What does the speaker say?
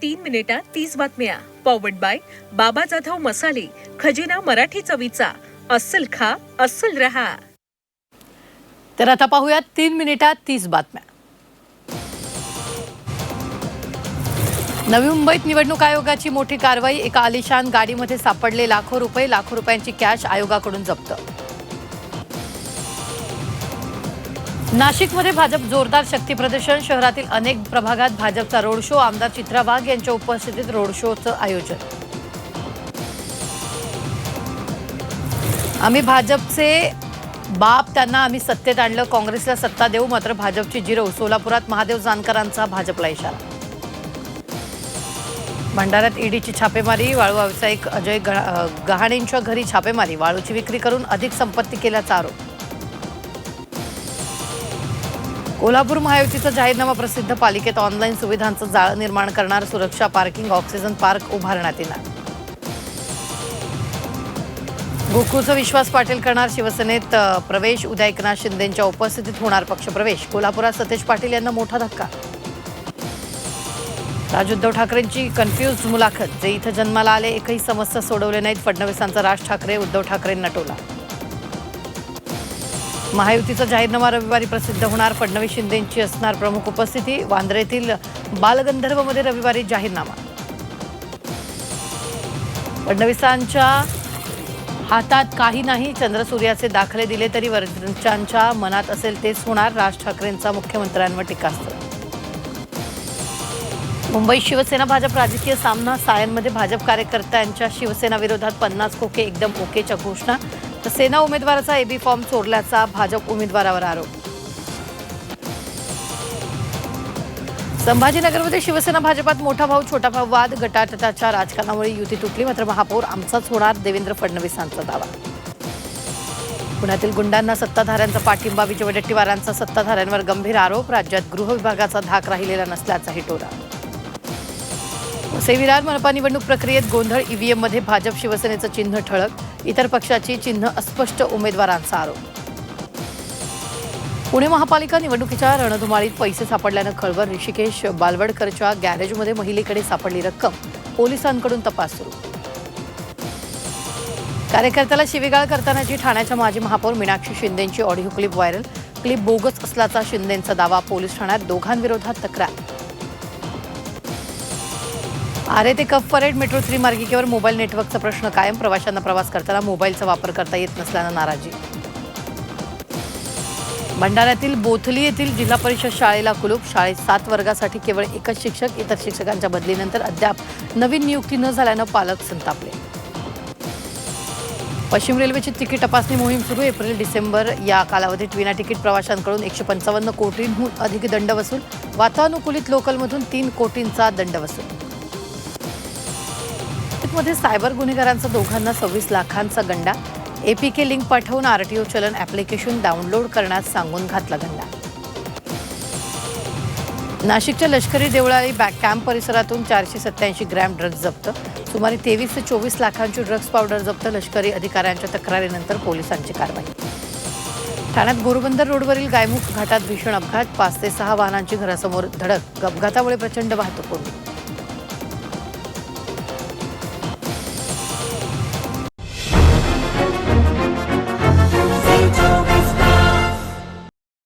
3 मिनिटात 30 बातम्या. Powered by बाबा जाधव मसाले, खजिना मराठी चवीचा. अस्सल खा, अस्सल रहा. तर आता पाहूयात 3 मिनिटात 30 बातम्या. नवी मुंबईत निवडणूक आयोगाची मोठी कारवाई. एका आलिशान गाडीमध्ये सापडले लाखो रुपयांची कॅश आयोगाकडून जप्त. नाशिकमध्ये भाजप जोरदार शक्ती प्रदर्शन. शहरातील अनेक प्रभागात भाजपचा रोड शो. आमदार चित्रा वाघ यांच्या उपस्थितीत रोड शोचं आयोजन. आम्ही भाजपचे बाप, त्यांना आम्ही सत्तेत आणलं. काँग्रेसला सत्ता देऊ, मात्र भाजपची जिरव. सोलापुरात महादेव जानकरांचा भाजपला इशारा. भंडाऱ्यात ईडीची छापेमारी. वाळू व्यावसायिक अजय गहाणेंच्या घरी छापेमारी. वाळूची विक्री करून अधिक संपत्ती केल्याचा आरोप. कोल्हापूर महायुतीचा जाहीरनामा प्रसिद्ध. पालिकेत ऑनलाईन सुविधांचं जाळं निर्माण करणार. सुरक्षा पार्किंग, ऑक्सिजन पार्क उभारण्यात येणार. गोकुळचा विश्वास पाटील करणार शिवसेनेत प्रवेश. उद्या एकनाथ शिंदेंच्या उपस्थितीत होणार पक्षप्रवेश. कोल्हापुरात सतेज पाटील यांना मोठा धक्का. राज उद्धव ठाकरेंची कन्फ्युज मुलाखत. जे इथं जन्माला आले एकही समस्या सोडवले नाहीत. फडणवीसांचा राज ठाकरे उद्धव ठाकरेंना टोला. महायुतीचा जाहीरनामा रविवारी प्रसिद्ध होणार. फडणवीस शिंदेंची असणार प्रमुख उपस्थिती. वांद्रेतील बालगंधर्वमध्ये रविवारी जाहीरनामा. फडणवीसांच्या हातात काही नाही. चंद्रसूर्याचे दाखले दिले तरी वरच्यांच्या मनात असेल तेच होणार. राज ठाकरेंचा मुख्यमंत्र्यांवर टीकास्त्र. मुंबई शिवसेना भाजप राजकीय सामना. सायनमध्ये भाजप कार्यकर्त्यांच्या शिवसेना विरोधात 50 खोके एकदम ओकेच्या घोषणा. तर सेना उमेदवाराचा एबी फॉर्म चोरल्याचा भाजप उमेदवारावर आरोप. संभाजीनगरमध्ये शिवसेना भाजपात मोठा भाऊ छोटा भाऊ वाद. गटातटाच्या राजकारणामुळे युती तुटली, मात्र महापौर आमचाच होणार, देवेंद्र फडणवीसांचा दावा. पुण्यातील गुंडांना सत्ताधाऱ्यांचा पाठिंबा. विजय वडेट्टीवारांचा सत्ताधाऱ्यांवर गंभीर आरोप. राज्यात गृह विभागाचा धाक राहिलेला नसल्याचाही टोला. वसई विरार मनपा निवडणूक प्रक्रियेत गोंधळ. ईव्हीएममध्ये भाजप शिवसेनेचं चिन्ह ठळक. इतर पक्षाची चिन्ह अस्पष्ट. उमेदवारांचा आरोप. पुणे महापालिका निवडणुकीच्या रणधुमाळीत पैसे सापडल्यानं खळबळ. ऋषिकेश बालवडकरच्या गॅरेजमध्ये महिलेकडे सापडली रक्कम. पोलिसांकडून तपास सुरू. कार्यकर्त्याला शिवीगाळ करतानाची ठाण्याच्या माजी महापौर मीनाक्षी शिंदेंची audio clip viral. Clip bogus असल्याचा शिंदेंचा दावा. पोलीस ठाण्यात दोघांविरोधात तक्रार. आरे ते कफ परेड मेट्रो 3 मार्गिकेवर मोबाईल नेटवर्कचा प्रश्न कायम. प्रवाशांना प्रवास करताना मोबाईलचा वापर करता येत नसल्यानं नाराजी. भंडाऱ्यातील बोथली येथील जिल्हा परिषद शाळेला कुलूप. शाळेत 7 वर्गासाठी केवळ एकच शिक्षक. इतर शिक्षकांच्या बदलीनंतर अद्याप नवीन नियुक्ती न झाल्यानं पालक संतापले. पश्चिम रेल्वेची तिकीट तपासणी मोहीम सुरू. एप्रिल-डिसेंबर या कालावधीत विना तिकीट प्रवाशांकडून 155 कोटींहून अधिक दंड वसूल. वातानुकूलित लोकलमधून 3 कोटींचा दंड वसूल. मध्ये सायबर गुन्हेगारांचा दोघांना 26 लाखांचा गंडा. एपीके लिंक पाठवून आरटीओ चलन ॲप्लिकेशन डाउनलोड करण्यास सांगून घातला गंडा. नाशिकच्या लष्करी देवळाली बॅक कॅम्प परिसरातून 487 ग्रॅम ड्रग्ज जप्त. सुमारे 23 ते 24 लाखांची ड्रग्ज पावडर जप्त. लष्करी अधिकाऱ्यांच्या तक्रारीनंतर पोलिसांची कारवाई. ठाण्यात गोरबंदर रोडवरील गायमुख घाटात भीषण अपघात. 5 ते 6 वाहनांची घरासमोर धडक. अपघातामुळे प्रचंड वाहतूक कोंडी.